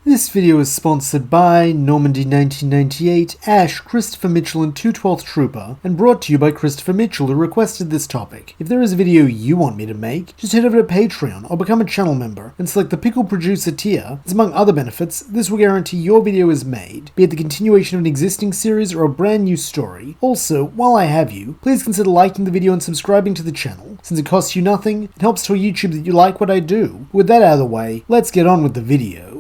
This video is sponsored by Normandy 1998, Ash, Christopher Mitchell and 212th Trooper, and brought to you by Christopher Mitchell, who requested this topic. If there is a video you want me to make, just head over to Patreon or become a channel member and select the Pickled Producer tier, as among other benefits, this will guarantee your video is made, be it the continuation of an existing series or a brand new story. Also, while I have you, please consider liking the video and subscribing to the channel, since it costs you nothing and helps tell YouTube that you like what I do. With that out of the way, let's get on with the video.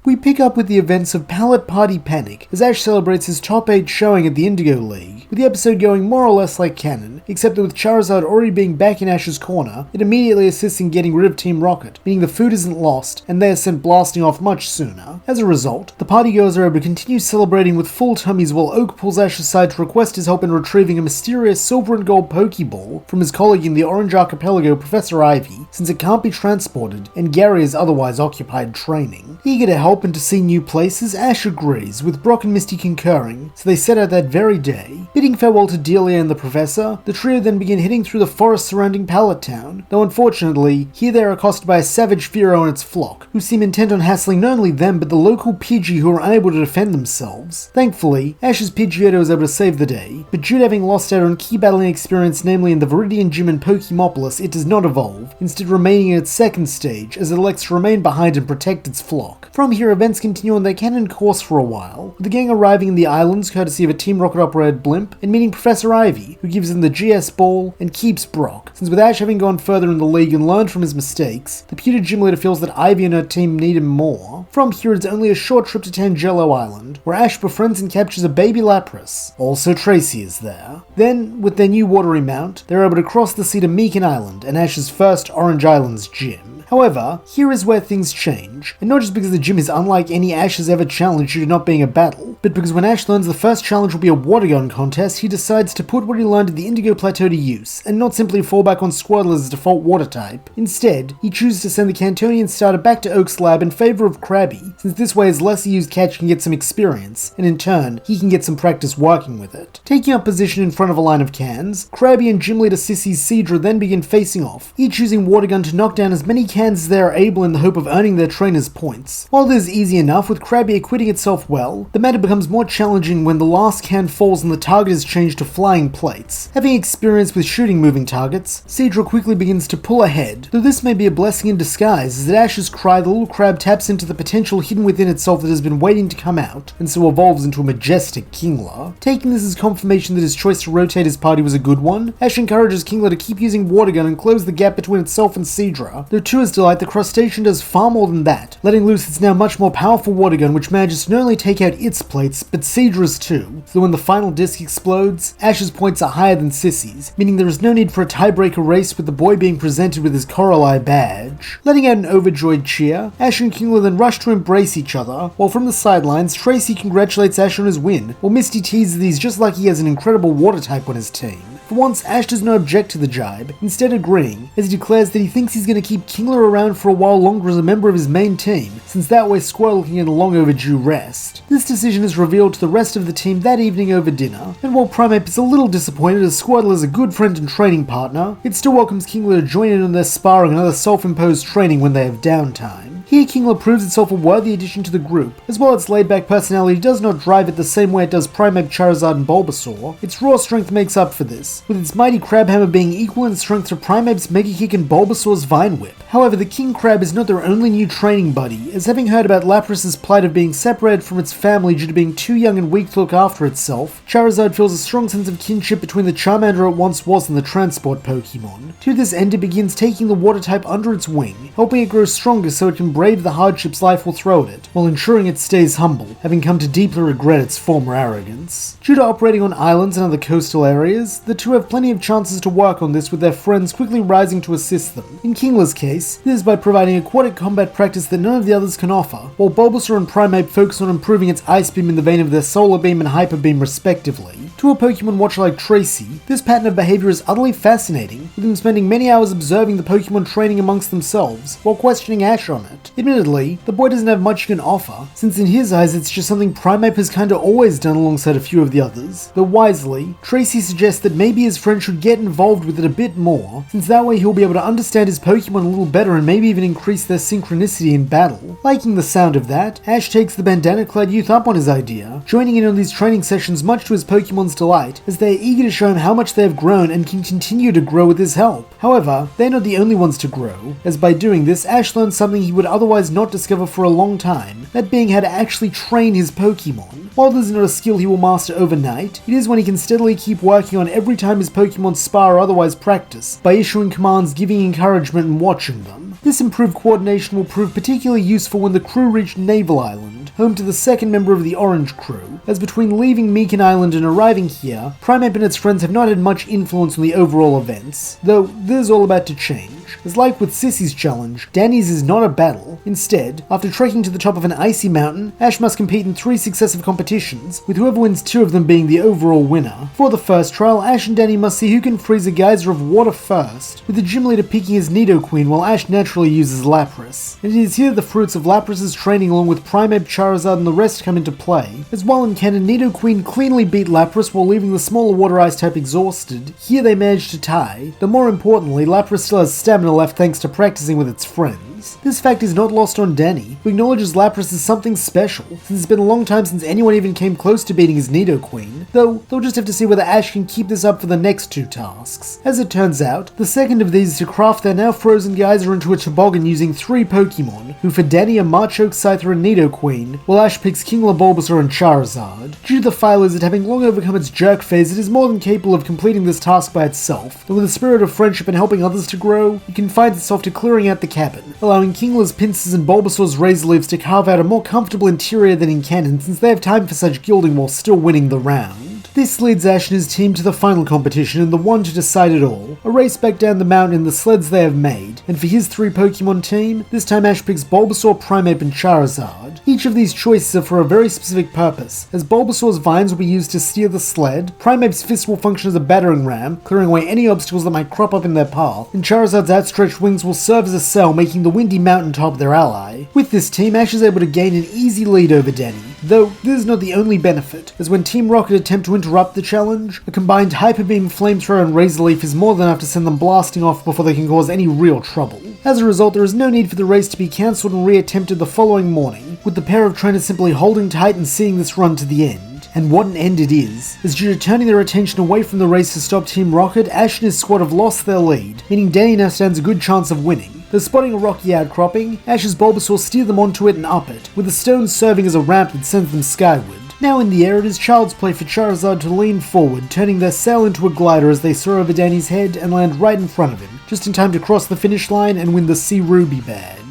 We pick up with the events of Palette Party Panic as Ash celebrates his top 8 showing at the Indigo League, with the episode going more or less like canon, except that with Charizard already being back in Ash's corner, it immediately assists in getting rid of Team Rocket, meaning the food isn't lost and they are sent blasting off much sooner. As a result, the partygoers are able to continue celebrating with full tummies while Oak pulls Ash aside to request his help in retrieving a mysterious silver and gold Pokeball from his colleague in the Orange Archipelago, Professor Ivy, since it can't be transported and Gary is otherwise occupied training. Eager to help and to see new places, Ash agrees, with Brock and Misty concurring, so they set out that very day. Bidding farewell to Delia and the Professor, the trio then begin heading through the forest surrounding Pallet Town, though unfortunately, here they are accosted by a savage Fearsome and its flock, who seem intent on hassling not only them but the local Pidgey who are unable to defend themselves. Thankfully, Ash's Pidgeotto is able to save the day, but due to having lost out on key battling experience, namely in the Viridian Gym and Pokemopolis, it does not evolve, instead remaining in its second stage as it elects to remain behind and protect its flock. From here, events continue on their canon course for a while, with the gang arriving in the islands courtesy of a Team Rocket operated blimp and meeting Professor Ivy, who gives them the GS ball and keeps Brock, since with Ash having gone further in the league and learned from his mistakes, the pewter gym leader feels that Ivy and her team need him more. From here it's only a short trip to Tangelo Island, where Ash befriends and captures a baby Lapras. Also Tracy is there. Then, with their new watery mount, they're able to cross the sea to Meakin Island and Ash's first Orange Islands gym. However, here is where things change, and not just because the gym is unlike any Ash has ever challenged due to not being a battle, but because when Ash learns the first challenge will be a water gun contest, he decides to put what he learned at the Indigo Plateau to use, and not simply fall back on Squirtle as his default water type. Instead, he chooses to send the Cantonian starter back to Oak's lab in favor of Krabby, since this way his lesser used catch can get some experience, and in turn, he can get some practice working with it. Taking up position in front of a line of cans, Krabby and gym leader Sissy's Seadra then begin facing off, each using water gun to knock down as many cans as they are able in the hope of earning their trainer's points. While this is easy enough, with Krabby acquitting itself well, the matter becomes more challenging when the last can falls and the target is changed to flying plates. Having experience with shooting moving targets, Seadra quickly begins to pull ahead, though this may be a blessing in disguise as at Ash's cry the little crab taps into the potential hidden within itself that has been waiting to come out, and so evolves into a majestic Kingler. Taking this as confirmation that his choice to rotate his party was a good one, Ash encourages Kingler to keep using water gun and close the gap between itself and Seadra, though to his delight the crustacean does far more than that, letting loose its now much more powerful water gun which manages to not only take out its plates, but Seadra's too, so when the final disc explodes, Ash's points are higher than Sissy's, meaning there is no need for a tiebreaker race with the boy being presented with his Coral Eye badge. Letting out an overjoyed cheer, Ash and Kingler then rush to embrace each other, while from the sidelines, Tracy congratulates Ash on his win, while Misty teases that he's just like he has an incredible water type on his team. For once, Ash does not object to the jibe, instead agreeing, as he declares that he thinks he's going to keep Kingler around for a while longer as a member of his main team, since that way Squirtle can get a long overdue rest. This decision is revealed to the rest of the team that evening over dinner, and while Primeape is a little disappointed as Squirtle is a good friend and training partner, it still welcomes Kingler to join in on their sparring and other self-imposed training when they have downtime. Here Kingler proves itself a worthy addition to the group, as while its laid-back personality does not drive it the same way it does Primeape, Charizard and Bulbasaur, its raw strength makes up for this, with its mighty Crab Hammer being equal in strength to Primeape's Mega Kick and Bulbasaur's Vine Whip. However, the King Crab is not their only new training buddy, as having heard about Lapras's plight of being separated from its family due to being too young and weak to look after itself, Charizard feels a strong sense of kinship between the Charmander it once was and the transport Pokemon. To this end, it begins taking the water type under its wing, helping it grow stronger so it can brave the hardships life will throw at it, while ensuring it stays humble, having come to deeply regret its former arrogance. Due to operating on islands and other coastal areas, the two have plenty of chances to work on this with their friends quickly rising to assist them. In Kingler's case, this is by providing aquatic combat practice that none of the others can offer, while Bulbasaur and Primeape focus on improving its Ice Beam in the vein of their Solar Beam and Hyper Beam respectively. To a Pokemon watcher like Tracy, this pattern of behavior is utterly fascinating, with him spending many hours observing the Pokemon training amongst themselves while questioning Ash on it. Admittedly, the boy doesn't have much he can offer, since in his eyes it's just something Primeape has kinda always done alongside a few of the others, though wisely, Tracy suggests that maybe his friend should get involved with it a bit more, since that way he'll be able to understand his Pokemon a little better and maybe even increase their synchronicity in battle. Liking the sound of that, Ash takes the bandana-clad youth up on his idea, joining in on these training sessions much to his Pokemon's delight, as they are eager to show him how much they have grown and can continue to grow with his help. However, they're not the only ones to grow, as by doing this, Ash learns something he would otherwise not discover for a long time, that being how to actually train his Pokemon. While this is not a skill he will master overnight, it is one he can steadily keep working on every time his Pokemon spar or otherwise practice, by issuing commands, giving encouragement, and watching them. This improved coordination will prove particularly useful when the crew reach Naval Island, home to the second member of the Orange Crew, as between leaving Meekin Island and arriving here, Primeape and its friends have not had much influence on the overall events, though this is all about to change. As like with Sissy's challenge, Danny's is not a battle. Instead, after trekking to the top of an icy mountain, Ash must compete in 3 successive competitions, with whoever wins 2 of them being the overall winner. For the first trial, Ash and Danny must see who can freeze a geyser of water first, with the gym leader picking his Nidoqueen while Ash naturally uses Lapras. And it is here the fruits of Lapras's training along with Primeape, Charizard and the rest come into play, as while in canon Nidoqueen cleanly beat Lapras while leaving the smaller water ice type exhausted, here they managed to tie, though more importantly Lapras still has stamina left thanks to practicing with its friends. This fact is not lost on Danny, who acknowledges Lapras as something special, since it's been a long time since anyone even came close to beating his Nidoqueen, though they'll just have to see whether Ash can keep this up for the next 2 tasks. As it turns out, the second of these is to craft their now frozen geyser into a toboggan using 3 Pokemon, who for Danny are Machoke, Scyther and Nidoqueen, while Ash picks Kingler, Bulbasaur and Charizard. Due to the file lizard having long overcome its jerk phase, it is more than capable of completing this task by itself, but with a spirit of friendship and helping others to grow, it confines itself to clearing out the cabin, allowing Kingler's pincers and Bulbasaur's razor leaves to carve out a more comfortable interior than in canon, since they have time for such gilding while still winning the round. This leads Ash and his team to the final competition and the one to decide it all, a race back down the mountain in the sleds they have made, and for his 3 Pokemon team, this time Ash picks Bulbasaur, Primeape and Charizard. Each of these choices are for a very specific purpose, as Bulbasaur's vines will be used to steer the sled, Primeape's fist will function as a battering ram, clearing away any obstacles that might crop up in their path, and Charizard's outstretched wings will serve as a sail, making the windy mountaintop their ally. With this team, Ash is able to gain an easy lead over Danny, though this is not the only benefit, as when Team Rocket attempt to interrupt the challenge, a combined Hyper Beam, Flamethrower and Razor Leaf is more than enough to send them blasting off before they can cause any real trouble. As a result, there is no need for the race to be cancelled and re-attempted the following morning, with the pair of trainers simply holding tight and seeing this run to the end. And what an end it is, as due to turning their attention away from the race to stop Team Rocket, Ash and his squad have lost their lead, meaning Danny now stands a good chance of winning. Though spotting a rocky outcropping, Ash's Bulbasaur steer them onto it and up it, with the stones serving as a ramp that sends them skyward. Now in the air, it is child's play for Charizard to lean forward, turning their sail into a glider as they soar over Danny's head and land right in front of him, just in time to cross the finish line and win the Sea Ruby badge.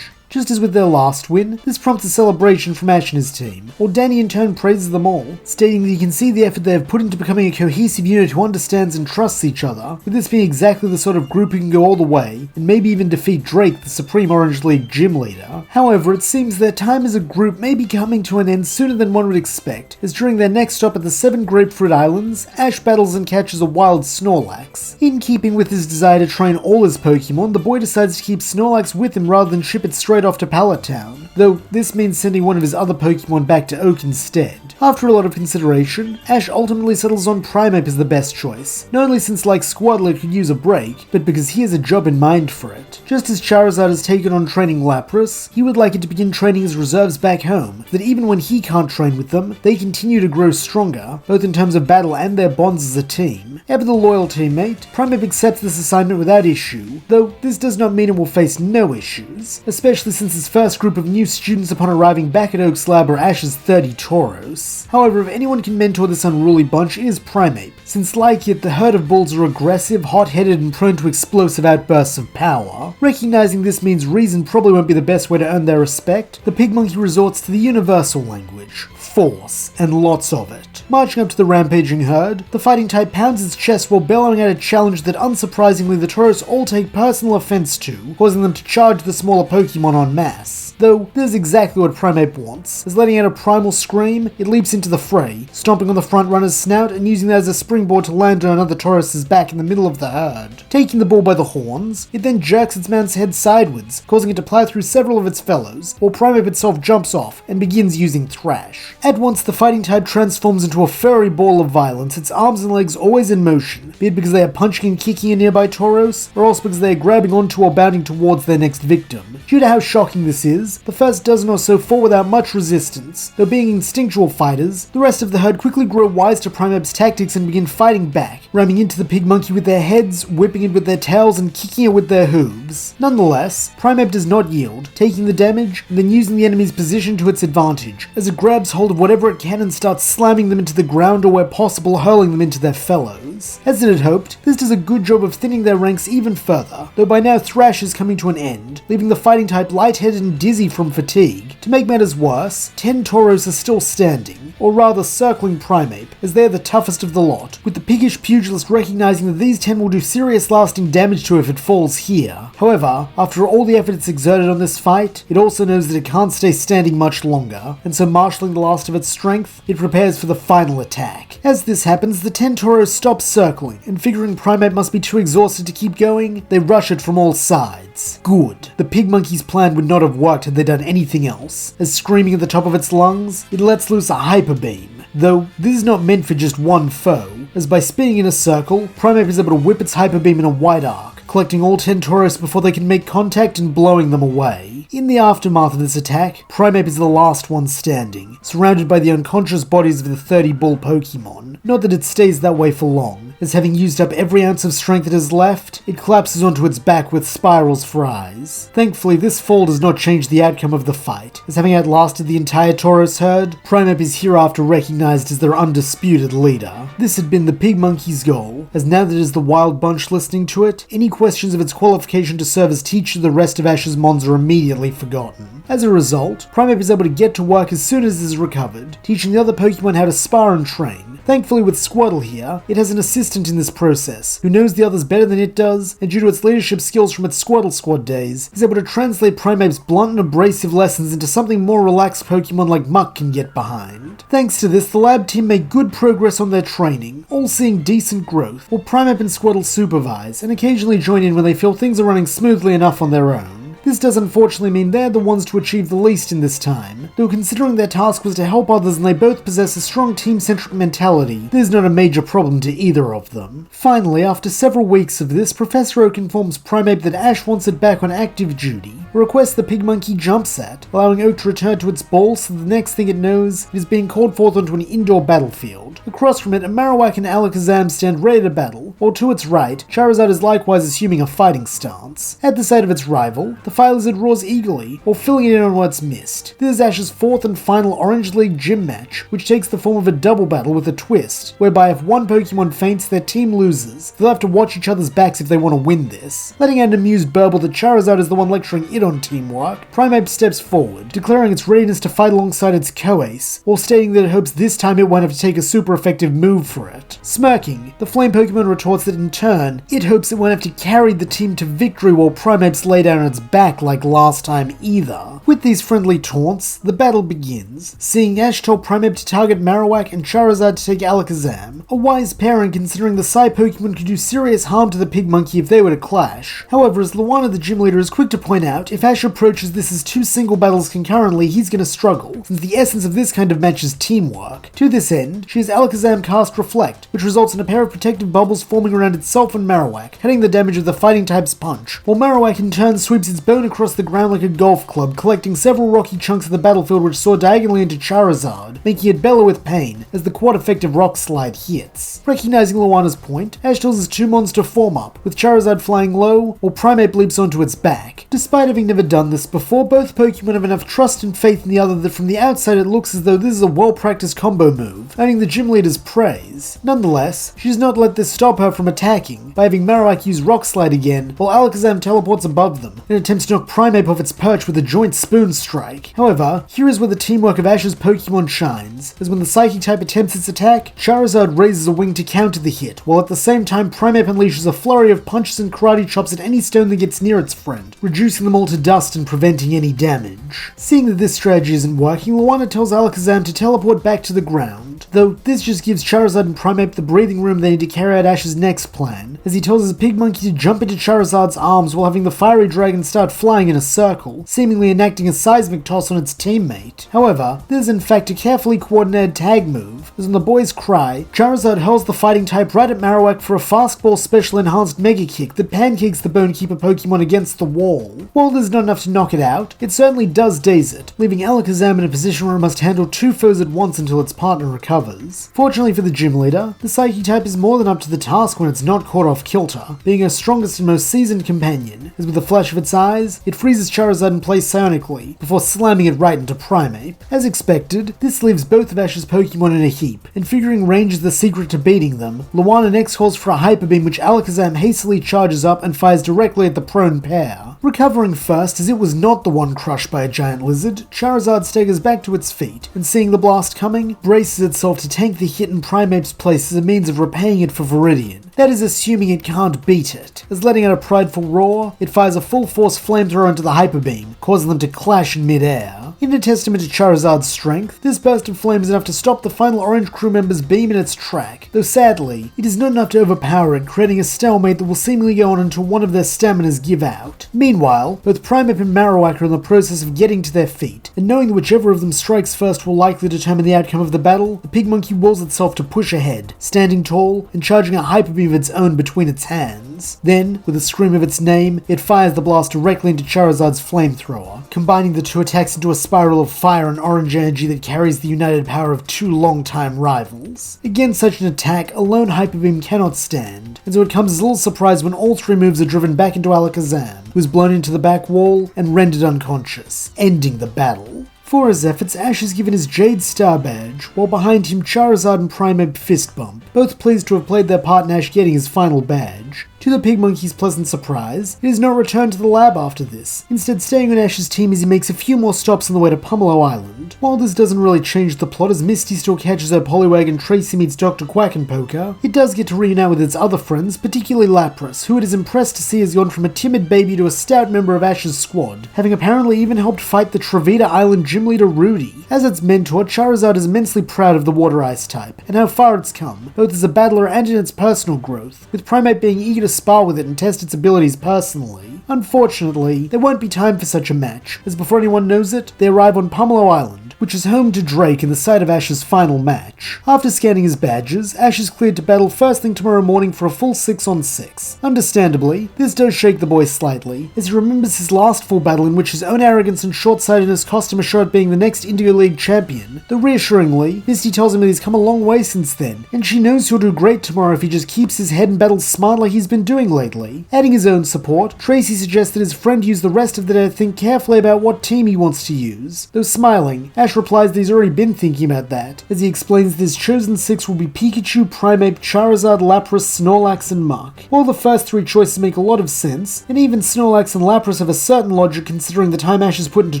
Just as with their last win, this prompts a celebration from Ash and his team, while Danny in turn praises them all, stating that he can see the effort they have put into becoming a cohesive unit who understands and trusts each other, with this being exactly the sort of group who can go all the way, and maybe even defeat Drake, the Supreme Orange League gym leader. However, it seems their time as a group may be coming to an end sooner than one would expect, as during their next stop at the 7 Grapefruit Islands, Ash battles and catches a wild Snorlax. In keeping with his desire to train all his Pokemon, the boy decides to keep Snorlax with him rather than ship it straight off to Pallet Town, though this means sending one of his other Pokemon back to Oak instead. After a lot of consideration, Ash ultimately settles on Primeape as the best choice, not only since like Squadler it could use a break, but because he has a job in mind for it. Just as Charizard has taken on training Lapras, he would like it to begin training his reserves back home, so that even when he can't train with them, they continue to grow stronger, both in terms of battle and their bonds as a team. Ever the loyal teammate, Primeape accepts this assignment without issue, though this does not mean it will face no issues, especially since his first group of new students upon arriving back at Oak's lab are Ash's 30 Tauros. However, if anyone can mentor this unruly bunch, it is Primeape, since like it, the herd of bulls are aggressive, hot-headed and prone to explosive outbursts of power. Recognizing this means reason probably won't be the best way to earn their respect, the pig monkey resorts to the universal language, force, and lots of it. Marching up to the rampaging herd, the fighting type pounds its chest while bellowing out a challenge that unsurprisingly the Tauros all take personal offense to, causing them to charge the smaller Pokemon en masse. though this is exactly what Primeape wants. As letting out a primal scream, it leaps into the fray, stomping on the front runner's snout and using that as a springboard to land on another Taurus's back in the middle of the herd. Taking the bull by the horns, it then jerks its mount's head sideways, causing it to plow through several of its fellows, while Primeape itself jumps off and begins using Thrash. At once, the fighting type transforms into a furry ball of violence, its arms and legs always in motion, be it because they are punching and kicking a nearby Tauros, or else because they are grabbing onto or bounding towards their next victim. Due to how shocking this is, the first dozen or so fall without much resistance, though being instinctual fighters, the rest of the herd quickly grow wise to Primeape's tactics and begin fighting back, ramming into the pig monkey with their heads, whipping it with their tails, and kicking it with their hooves. Nonetheless, Primeape does not yield, taking the damage and then using the enemy's position to its advantage, as it grabs hold of whatever it can and starts slamming them into the ground or where possible hurling them into their fellows. As it had hoped, this does a good job of thinning their ranks even further, though by now Thrash is coming to an end, leaving the fighting type lightheaded and dizzy from fatigue. To make matters worse, 10 Tauros are still standing, or rather circling Primeape, as they are the toughest of the lot, with the piggish pugilist recognizing that these 10 will do serious lasting damage to it if it falls here. However, after all the effort it's exerted on this fight, it also knows that it can't stay standing much longer, and so marshalling the last of its strength, it prepares for the final attack. As this happens, the 10 Tauros stop circling, and figuring Primeape must be too exhausted to keep going, they rush it from all sides. Good. The pig monkey's plan would not have worked had they done anything else, as screaming at the top of its lungs, it lets loose a hyper beam. Though, this is not meant for just one foe, as by spinning in a circle, Primeape is able to whip its hyper beam in a wide arc, collecting all 10 Tauros before they can make contact and blowing them away. In the aftermath of this attack, Primeape is the last one standing, surrounded by the unconscious bodies of the 30 bull Pokemon. Not that it stays that way for long, as having used up every ounce of strength it has left, it collapses onto its back with spirals for eyes. Thankfully, this fall does not change the outcome of the fight, as having outlasted the entire Tauros herd, Primeape is hereafter recognized as their undisputed leader. This had been the pig monkey's goal, as now that it is the wild bunch listening to it, any questions of its qualification to serve as teacher to the rest of Ash's Mons are immediately forgotten. As a result, Primeape is able to get to work as soon as it is recovered, teaching the other Pokemon how to spar and train. Thankfully with Squirtle here, it has an assistant in this process, who knows the others better than it does, and due to its leadership skills from its Squirtle Squad days, is able to translate Primeape's blunt and abrasive lessons into something more relaxed Pokemon like Muck can get behind. Thanks to this, the lab team made good progress on their training, all seeing decent growth, while Primeape and Squirtle supervise, and occasionally join in when they feel things are running smoothly enough on their own. This does unfortunately mean they're the ones to achieve the least in this time, though considering their task was to help others and they both possess a strong team-centric mentality, there's not a major problem to either of them. Finally, after several weeks of this, Professor Oak informs Primeape that Ash wants it back on active duty, a request the pig monkey jumps at, allowing Oak to return to its ball so the next thing it knows, it is being called forth onto an indoor battlefield. Across from it, a Marowak and Alakazam stand ready to battle, while to its right, Charizard is likewise assuming a fighting stance. At the sight of its rival, the fire lizard roars eagerly, while filling it in on what's missed. This is Ash's fourth and final Orange League gym match, which takes the form of a double battle with a twist, whereby if one Pokemon faints, their team loses. They'll have to watch each other's backs if they want to win this. Letting out an amused burble that Charizard is the one lecturing it on teamwork, Primeape steps forward, declaring its readiness to fight alongside its co-ace, while stating that it hopes this time it won't have to take a super effective move for it. Smirking, the flame Pokemon retorts that in turn, it hopes it won't have to carry the team to victory while Primeape's laid down on its back like last time either. With these friendly taunts, the battle begins, seeing Ash tell Primeape to target Marowak and Charizard to take Alakazam, a wise pairing considering the Psy Pokemon could do serious harm to the pig monkey if they were to clash. However, as Luana the gym leader is quick to point out, if Ash approaches this as two single battles concurrently, he's gonna struggle, since the essence of this kind of match is teamwork. To this end, she has Alakazam cast Reflect, which results in a pair of protective bubbles forming around itself and Marowak, cutting the damage of the fighting type's punch, while Marowak in turn sweeps its bone across the ground like a golf club, collecting several rocky chunks of the battlefield which soar diagonally into Charizard, making it bellow with pain as the quad-effective rock slide hits. Recognizing Luana's point, Ash tells his two mons to form up, with Charizard flying low, while Primeape leaps onto its back. Despite having never done this before, both Pokemon have enough trust and faith in the other that from the outside it looks as though this is a well-practiced combo move, earning the gym leader's praise. Nonetheless, she does not let this stop her from attacking, by having Marowak use Rock Slide again, while Alakazam teleports above them, and attempts attempts to knock Primeape off its perch with a joint spoon strike. However, here is where the teamwork of Ash's Pokemon shines, as when the Psychic type attempts its attack, Charizard raises a wing to counter the hit, while at the same time Primeape unleashes a flurry of punches and karate chops at any stone that gets near its friend, reducing them all to dust and preventing any damage. Seeing that this strategy isn't working, Luana tells Alakazam to teleport back to the ground, though this just gives Charizard and Primeape the breathing room they need to carry out Ash's next plan, as he tells his pig monkey to jump into Charizard's arms while having the fiery dragon start flying in a circle, seemingly enacting a seismic toss on its teammate. However, this is in fact a carefully coordinated tag move, as when the boys cry, Charizard hurls the fighting type right at Marowak for a fastball special enhanced mega kick that pancakes the Bonekeeper Pokemon against the wall. While there's not enough to knock it out, it certainly does daze it, leaving Alakazam in a position where it must handle two foes at once until its partner recovers. Fortunately for the gym leader, the Psychic type is more than up to the task when it's not caught off kilter, being her strongest and most seasoned companion, as with a flash of its eyes, it freezes Charizard in place psionically, before slamming it right into Primeape. As expected, this leaves both of Ash's Pokemon in a heap, and figuring range is the secret to beating them, Luana next calls for a Hyper Beam which Alakazam hastily charges up and fires directly at the prone pair. Recovering first, as it was not the one crushed by a giant lizard, Charizard staggers back to its feet, and seeing the blast coming, braces itself to tank the hit in Primeape's place as a means of repaying it for Viridian. That is assuming it can't beat it, as letting out a prideful roar, it fires a full force flamethrower into the Hyper Beam, causing them to clash in mid-air. In a testament to Charizard's strength, this burst of flame is enough to stop the final Orange crew member's beam in its track, though sadly, it is not enough to overpower it, creating a stalemate that will seemingly go on until one of their staminas give out. Meanwhile, both Primeape and Marowak are in the process of getting to their feet, and knowing that whichever of them strikes first will likely determine the outcome of the battle, the pig monkey wills itself to push ahead, standing tall and charging a Hyper Beam of its own between its hands. Then, with a scream of its name, it fires the blast directly into Charizard's flamethrower, combining the two attacks into a spiral of fire and orange energy that carries the united power of two long-time rivals. Against such an attack, a lone Hyper Beam cannot stand, and so it comes as little surprise when all three moves are driven back into Alakazam, who is blown into the back wall and rendered unconscious, ending the battle. For his efforts, Ash is given his Jade Star badge, while behind him Charizard and Primeape fist bump, both pleased to have played their part in Ash getting his final badge. To the pig monkey's pleasant surprise, it is not returned to the lab after this, instead staying on Ash's team as he makes a few more stops on the way to Pumelo Island. While this doesn't really change the plot as Misty still catches her Poliwag and Tracy meets Dr. Quackenpoker, it does get to reunite with its other friends, particularly Lapras, who it is impressed to see has gone from a timid baby to a stout member of Ash's squad, having apparently even helped fight the Trevita Island gym leader Rudy. As its mentor, Charizard is immensely proud of the Water-Ice type, and how far it's come, both as a battler and in its personal growth, with Primeape being eager to spar with it and test its abilities personally. Unfortunately, there won't be time for such a match, as before anyone knows it, they arrive on Pumelo Island, which is home to Drake and the site of Ash's final match. After scanning his badges, Ash is cleared to battle first thing tomorrow morning for a full 6-on-6. Understandably, this does shake the boy slightly, as he remembers his last full battle in which his own arrogance and short-sightedness cost him a shot at being the next Indigo League champion, though reassuringly, Misty tells him that he's come a long way since then, and she knows he'll do great tomorrow if he just keeps his head in battles smart like he's been doing lately. Adding his own support, Tracy suggests that his friend use the rest of the day to think carefully about what team he wants to use. Though smiling, Ash replies that he's already been thinking about that, as he explains that his chosen 6 will be Pikachu, Primeape, Charizard, Lapras, Snorlax, and Muk. While the first 3 choices make a lot of sense, and even Snorlax and Lapras have a certain logic considering the time Ash has put into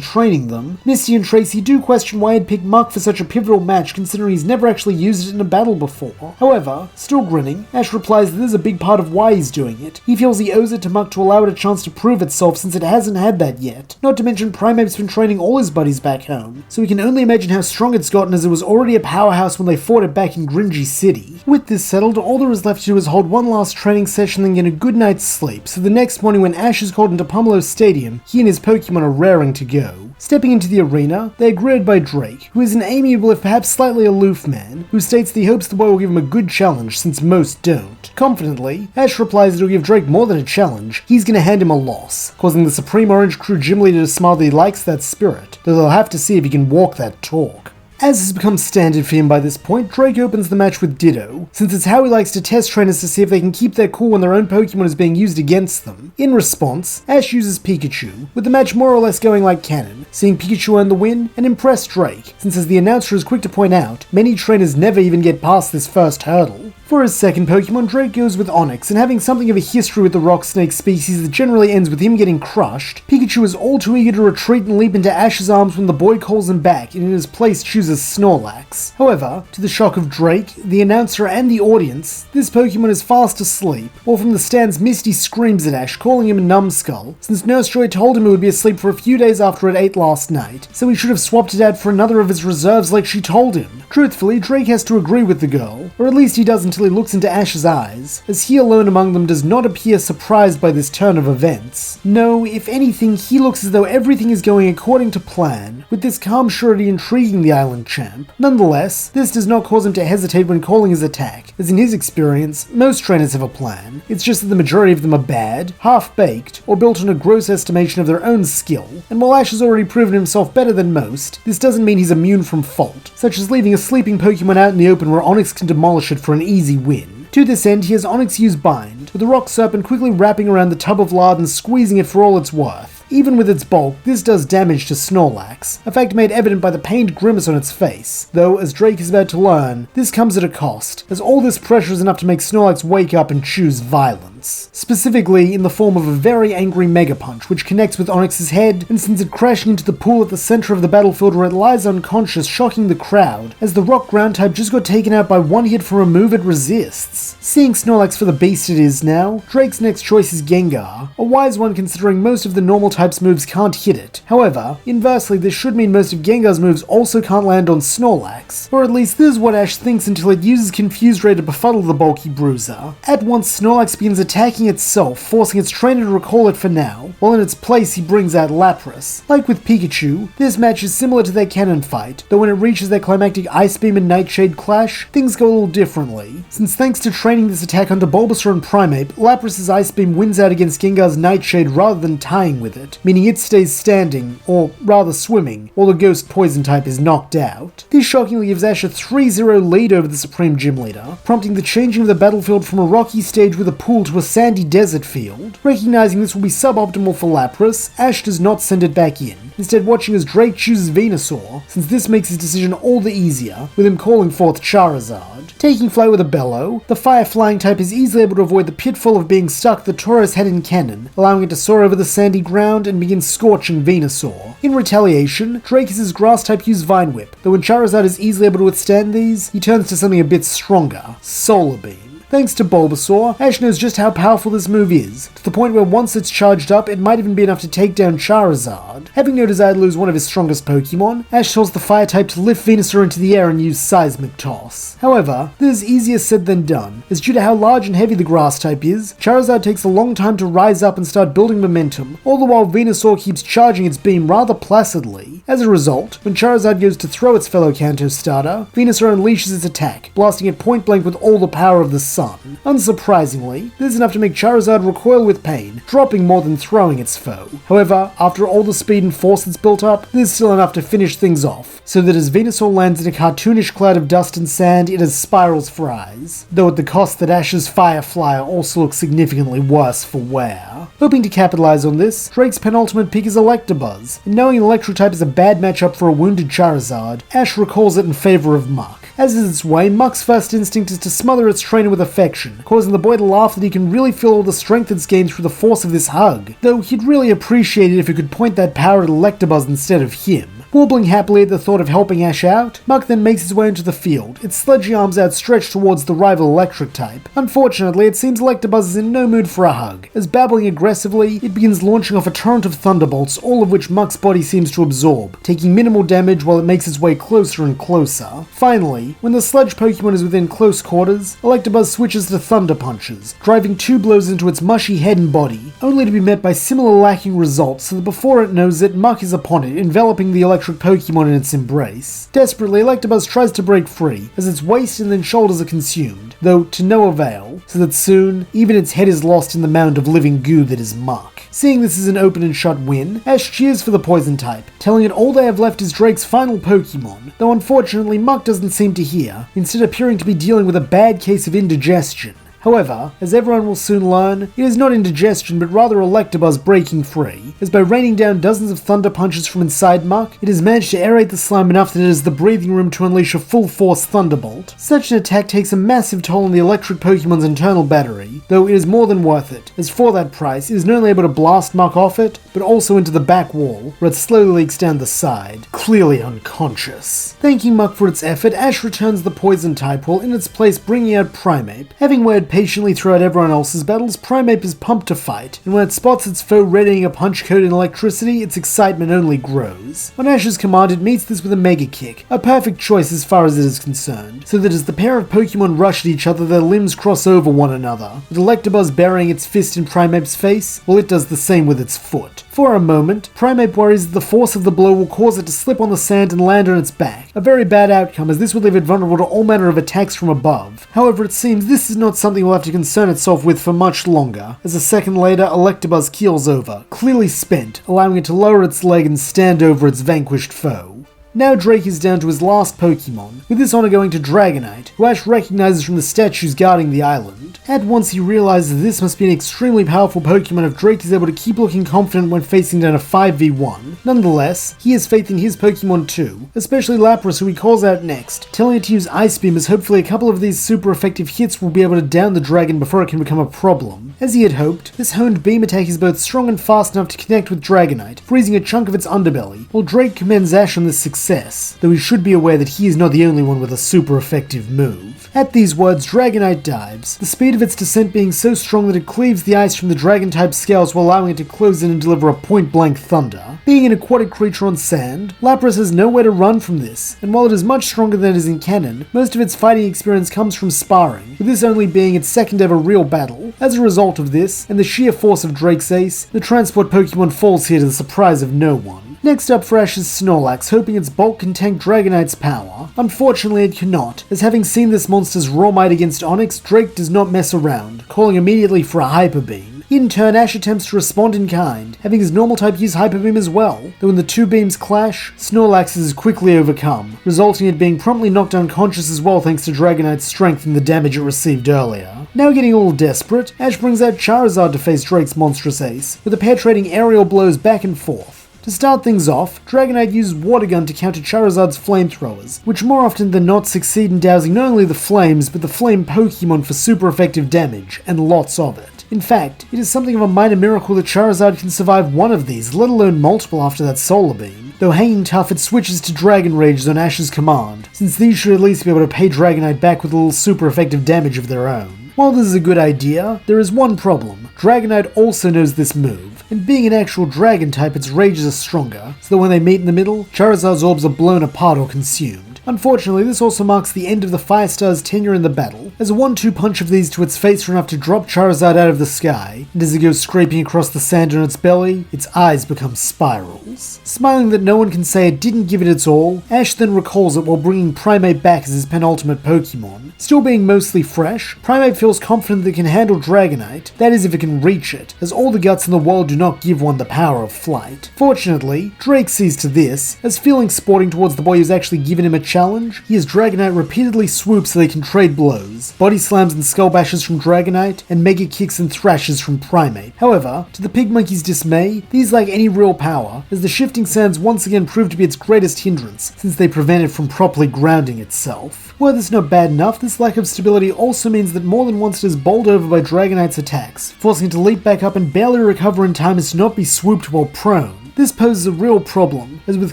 training them, Misty and Tracy do question why he'd pick Muk for such a pivotal match considering he's never actually used it in a battle before. However, still grinning, Ash replies that this is a big part of why he's doing it. He feels he owes it to Muk to allow it a chance to prove itself since it hasn't had that yet. Not to mention Primeape's been training all his buddies back home, so we can only imagine how strong it's gotten as it was already a powerhouse when they fought it back in Gringy City. With this settled, all there is left to do is hold one last training session then get a good night's sleep, so the next morning when Ash is called into Pumelo Stadium, he and his Pokemon are raring to go. Stepping into the arena, they are greeted by Drake, who is an amiable if perhaps slightly aloof man, who states that he hopes the boy will give him a good challenge since most don't. Confidently, Ash replies that he'll give Drake more than a challenge, he's gonna hand him a loss, causing the Supreme Orange Crew gym leader to smile that he likes that spirit, though they'll have to see if he can walk that talk. As has become standard for him by this point, Drake opens the match with Ditto, since it's how he likes to test trainers to see if they can keep their cool when their own Pokemon is being used against them. In response, Ash uses Pikachu, with the match more or less going like canon, seeing Pikachu earn the win and impress Drake, since as the announcer is quick to point out, many trainers never even get past this first hurdle. For his second Pokemon, Drake goes with Onix, and having something of a history with the rock snake species that generally ends with him getting crushed, Pikachu is all too eager to retreat and leap into Ash's arms when the boy calls him back, and in his place chooses Snorlax. However, to the shock of Drake, the announcer, and the audience, this Pokemon is fast asleep, while from the stands Misty screams at Ash, calling him a numbskull, since Nurse Joy told him he would be asleep for a few days after it ate last night, so he should have swapped it out for another of his reserves like she told him. Truthfully, Drake has to agree with the girl, or at least he does until he looks into Ash's eyes, as he alone among them does not appear surprised by this turn of events. No, if anything, he looks as though everything is going according to plan, with this calm surety intriguing the island champ. Nonetheless, this does not cause him to hesitate when calling his attack, as in his experience, most trainers have a plan. It's just that the majority of them are bad, half-baked, or built on a gross estimation of their own skill, and while Ash has already proven himself better than most, this doesn't mean he's immune from fault, such as leaving a sleeping Pokemon out in the open where Onix can demolish it for an easy win. To this end, he has Onix use Bind, with the rock serpent quickly wrapping around the tub of lard and squeezing it for all it's worth. Even with its bulk, this does damage to Snorlax, a fact made evident by the pained grimace on its face, though, as Drake is about to learn, this comes at a cost, as all this pressure is enough to make Snorlax wake up and choose violence. Specifically in the form of a very angry Mega Punch, which connects with Onix's head and sends it crashing into the pool at the center of the battlefield where it lies unconscious, shocking the crowd, as the rock ground type just got taken out by one hit from a move it resists. Seeing Snorlax for the beast it is now, Drake's next choice is Gengar, a wise one considering most of the normal type's moves can't hit it. However, inversely this should mean most of Gengar's moves also can't land on Snorlax, or at least this is what Ash thinks until it uses Confuse Ray to befuddle the bulky bruiser. At once Snorlax begins attacking itself, forcing its trainer to recall it for now, while in its place he brings out Lapras. Like with Pikachu, this match is similar to their cannon fight, though when it reaches their climactic Ice Beam and Nightshade clash, things go a little differently, since thanks to training this attack onto Bulbasaur and Primeape, Lapras' Ice Beam wins out against Gengar's Nightshade rather than tying with it, meaning it stays standing, or rather swimming, while the Ghost Poison type is knocked out. This shockingly gives Ash a 3-0 lead over the Supreme Gym Leader, prompting the changing of the battlefield from a rocky stage with a pool to a sandy desert field. Recognizing this will be suboptimal for Lapras, Ash does not send it back in, instead watching as Drake chooses Venusaur, since this makes his decision all the easier, with him calling forth Charizard. Taking flight with a bellow, the fire-flying type is easily able to avoid the pitfall of being stuck the Tauros head in cannon, allowing it to soar over the sandy ground and begin scorching Venusaur. In retaliation, Drake has his grass-type use Vine Whip, though when Charizard is easily able to withstand these, he turns to something a bit stronger, Solar Beam. Thanks to Bulbasaur, Ash knows just how powerful this move is, to the point where once it's charged up, it might even be enough to take down Charizard. Having no desire to lose one of his strongest Pokemon, Ash tells the fire type to lift Venusaur into the air and use Seismic Toss. However, this is easier said than done, as due to how large and heavy the grass type is, Charizard takes a long time to rise up and start building momentum, all the while Venusaur keeps charging its beam rather placidly. As a result, when Charizard goes to throw its fellow Kanto starter, Venusaur unleashes its attack, blasting it point blank with all the power of the sun. Unsurprisingly, this is enough to make Charizard recoil with pain, dropping more than throwing its foe. However, after all the speed and force that's built up, this is still enough to finish things off, so that as Venusaur lands in a cartoonish cloud of dust and sand, it has spirals for eyes, though at the cost that Ash's Fire Flyer also looks significantly worse for wear. Hoping to capitalize on this, Drake's penultimate pick is Electabuzz, and knowing an Electric type is a bad matchup for a wounded Charizard, Ash recalls it in favor of Muck. As is its way, Muck's first instinct is to smother its trainer with affection, causing the boy to laugh that he can really feel all the strength it's gained through the force of this hug, though he'd really appreciate it if he could point that power at Electabuzz instead of him. Warbling happily at the thought of helping Ash out, Muck then makes his way into the field, its sludgy arms outstretched towards the rival Electric type. Unfortunately, it seems Electabuzz is in no mood for a hug, as babbling aggressively, it begins launching off a torrent of thunderbolts, all of which Muck's body seems to absorb, taking minimal damage while it makes its way closer and closer. Finally, when the sludge Pokemon is within close quarters, Electabuzz switches to Thunder Punches, driving 2 blows into its mushy head and body, only to be met by similar lacking results so that before it knows it, Muck is upon it, enveloping the Electric Pokemon in its embrace. Desperately, Electabuzz tries to break free, as its waist and then shoulders are consumed, though to no avail, so that soon, even its head is lost in the mound of living goo that is Muck. Seeing this as an open and shut win, Ash cheers for the poison type, telling it all they have left is Drake's final Pokemon, though unfortunately Muck doesn't seem to hear, instead appearing to be dealing with a bad case of indigestion. However, as everyone will soon learn, it is not indigestion but rather Electabuzz breaking free, as by raining down dozens of thunder punches from inside Muck, it has managed to aerate the slime enough that it has the breathing room to unleash a full force Thunderbolt. Such an attack takes a massive toll on the electric Pokemon's internal battery, though it is more than worth it, as for that price it is not only able to blast Muck off it, but also into the back wall, where it slowly leaks down the side, clearly unconscious. Thanking Muck for its effort, Ash returns the poison type while in its place bringing out Primeape. Having waited patiently throughout everyone else's battles, Primeape is pumped to fight, and when it spots its foe readying a punch coated in electricity, its excitement only grows. On Ash's command, it meets this with a Mega Kick, a perfect choice as far as it is concerned, so that as the pair of Pokemon rush at each other, their limbs cross over one another, with Electabuzz burying its fist in Primeape's face, while it does the same with its foot. For a moment, Primeape worries that the force of the blow will cause it to slip on the sand and land on its back, a very bad outcome as this would leave it vulnerable to all manner of attacks from above. However, it seems this is not something it will have to concern itself with for much longer, as a second later, Electabuzz keels over, clearly spent, allowing it to lower its leg and stand over its vanquished foe. Now Drake is down to his last Pokemon, with this honor going to Dragonite, who Ash recognizes from the statues guarding the island. At once he realizes this must be an extremely powerful Pokemon if Drake is able to keep looking confident when facing down a 5v1. Nonetheless, he has faith in his Pokemon too, especially Lapras, who he calls out next, telling it to use Ice Beam as hopefully a couple of these super effective hits will be able to down the dragon before it can become a problem. As he had hoped, this honed beam attack is both strong and fast enough to connect with Dragonite, freezing a chunk of its underbelly, while Drake commends Ash on this success, though he should be aware that he is not the only one with a super effective move. At these words, Dragonite dives, the speed of its descent being so strong that it cleaves the ice from the dragon-type scales while allowing it to close in and deliver a point-blank thunder. Being an aquatic creature on sand, Lapras has nowhere to run from this, and while it is much stronger than it is in canon, most of its fighting experience comes from sparring, with this only being its second ever real battle. As a result of this, and the sheer force of Drake's ace, the transport Pokemon falls here to the surprise of no one. Next up for Ash is Snorlax, hoping its bulk can tank Dragonite's power. Unfortunately it cannot, as having seen this monster's raw might against Onix, Drake does not mess around, calling immediately for a Hyper Beam. In turn, Ash attempts to respond in kind, having his normal type use Hyper Beam as well, though when the two beams clash, Snorlax is quickly overcome, resulting in it being promptly knocked unconscious as well thanks to Dragonite's strength and the damage it received earlier. Now getting a little desperate, Ash brings out Charizard to face Drake's monstrous ace, with the pair trading aerial blows back and forth. To start things off, Dragonite uses Water Gun to counter Charizard's flamethrowers, which more often than not succeed in dousing not only the flames, but the flame Pokemon for super effective damage, and lots of it. In fact, it is something of a minor miracle that Charizard can survive one of these, let alone multiple after that Solar Beam. Though hanging tough, it switches to Dragon Rages on Ash's command, since these should at least be able to pay Dragonite back with a little super effective damage of their own. While this is a good idea, there is one problem. Dragonite also knows this move, and being an actual dragon type, its rages are stronger, so that when they meet in the middle, Charizard's orbs are blown apart or consumed. Unfortunately, this also marks the end of the Firestar's tenure in the battle, as a 1-2 punch of these to its face are enough to drop Charizard out of the sky, and as it goes scraping across the sand on its belly, its eyes become spirals. Smiling that no one can say it didn't give it its all, Ash then recalls it while bringing Primeape back as his penultimate Pokemon. Still being mostly fresh, Primeape feels confident that it can handle Dragonite, that is if it can reach it, as all the guts in the world do not give one the power of flight. Fortunately, Drake sees to this, as feeling sporting towards the boy who's actually given him a challenge, he has Dragonite repeatedly swoop so they can trade blows, body slams and skull bashes from Dragonite, and mega kicks and thrashes from Primeape. However, to the pig monkey's dismay, these lack any real power, as the shifting sands once again prove to be its greatest hindrance, since they prevent it from properly grounding itself. Were this not bad enough, this lack of stability also means that more than once it is bowled over by Dragonite's attacks, forcing it to leap back up and barely recover in time as to not be swooped while prone. This poses a real problem, as with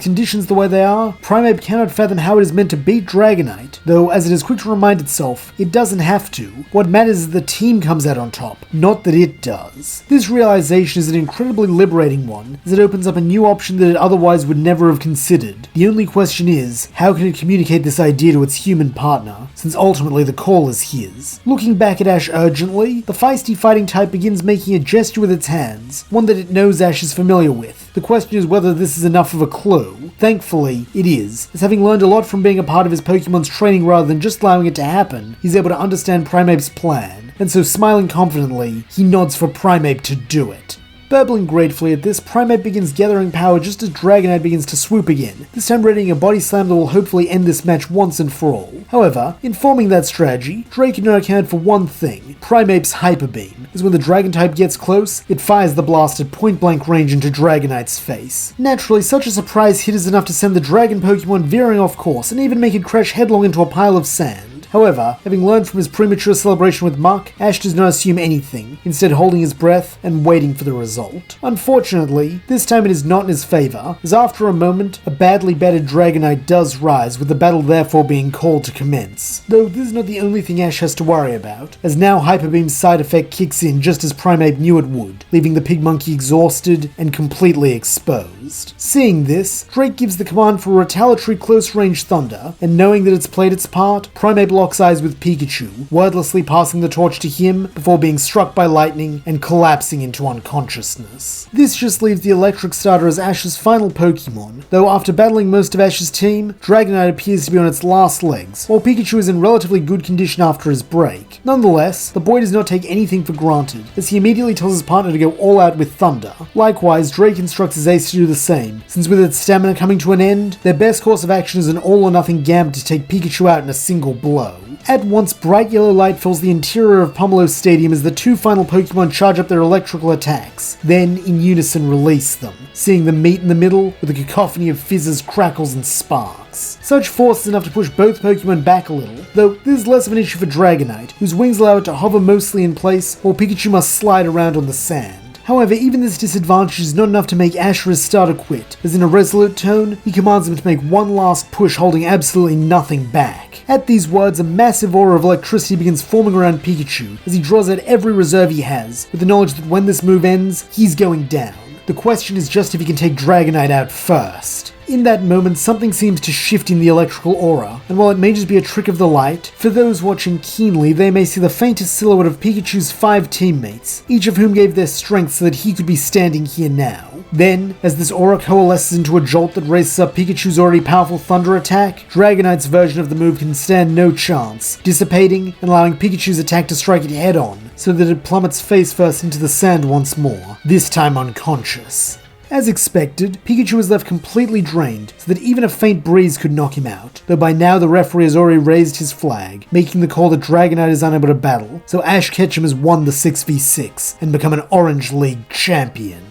conditions the way they are, Primeape cannot fathom how it is meant to beat Dragonite, though as it is quick to remind itself, it doesn't have to. What matters is the team comes out on top, not that it does. This realization is an incredibly liberating one, as it opens up a new option that it otherwise would never have considered. The only question is, how can it communicate this idea to its human partner, since ultimately the call is his? Looking back at Ash urgently, the feisty fighting type begins making a gesture with its hands, one that it knows Ash is familiar with. The question is whether this is enough of a clue. Thankfully, it is, as having learned a lot from being a part of his Pokemon's training rather than just allowing it to happen, he's able to understand Primeape's plan, and so smiling confidently, he nods for Primeape to do it. Burbling gratefully at this, Primeape begins gathering power just as Dragonite begins to swoop again, this time readying a body slam that will hopefully end this match once and for all. However, in forming that strategy, Drake can not account for one thing: Primeape's Hyper Beam, as when the Dragon type gets close, it fires the blast at point-blank range into Dragonite's face. Naturally, such a surprise hit is enough to send the Dragon Pokemon veering off course and even make it crash headlong into a pile of sand. However, having learned from his premature celebration with Muck, Ash does not assume anything, instead holding his breath and waiting for the result. Unfortunately, this time it is not in his favor, as after a moment, a badly battered Dragonite does rise, with the battle therefore being called to commence. Though this is not the only thing Ash has to worry about, as now Hyper Beam's side effect kicks in just as Primeape knew it would, leaving the Pigmonkey exhausted and completely exposed. Seeing this, Drake gives the command for retaliatory close-range thunder, and knowing that it's played its part, Primeape locks eyes with Pikachu, wordlessly passing the torch to him before being struck by lightning and collapsing into unconsciousness. This just leaves the electric starter as Ash's final Pokemon, though after battling most of Ash's team, Dragonite appears to be on its last legs, while Pikachu is in relatively good condition after his break. Nonetheless, the boy does not take anything for granted, as he immediately tells his partner to go all out with Thunder. Likewise, Drake instructs his ace to do the same, since with its stamina coming to an end, their best course of action is an all-or-nothing gambit to take Pikachu out in a single blow. At once, bright yellow light fills the interior of Pomelo Stadium as the two final Pokemon charge up their electrical attacks, then in unison release them, seeing them meet in the middle with a cacophony of fizzes, crackles, and sparks. Such force is enough to push both Pokemon back a little, though this is less of an issue for Dragonite, whose wings allow it to hover mostly in place, while Pikachu must slide around on the sand. However, even this disadvantage is not enough to make Ash or his starter quit, as in a resolute tone, he commands him to make one last push holding absolutely nothing back. At these words, a massive aura of electricity begins forming around Pikachu, as he draws out every reserve he has, with the knowledge that when this move ends, he's going down. The question is just if he can take Dragonite out first. In that moment, something seems to shift in the electrical aura, and while it may just be a trick of the light, for those watching keenly, they may see the faintest silhouette of Pikachu's 5 teammates, each of whom gave their strength so that he could be standing here now. Then, as this aura coalesces into a jolt that races up Pikachu's already powerful Thunder attack, Dragonite's version of the move can stand no chance, dissipating and allowing Pikachu's attack to strike it head-on, so that it plummets face-first into the sand once more, this time unconscious. As expected, Pikachu was left completely drained, so that even a faint breeze could knock him out, though by now the referee has already raised his flag, making the call that Dragonite is unable to battle, so Ash Ketchum has won the 6v6 and become an Orange League champion.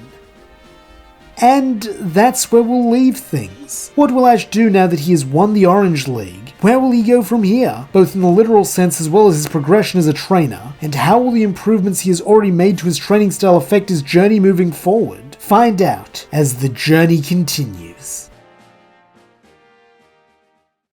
And that's where we'll leave things. What will Ash do now that he has won the Orange League? Where will he go from here, both in the literal sense as well as his progression as a trainer? And how will the improvements he has already made to his training style affect his journey moving forward? Find out as the journey continues.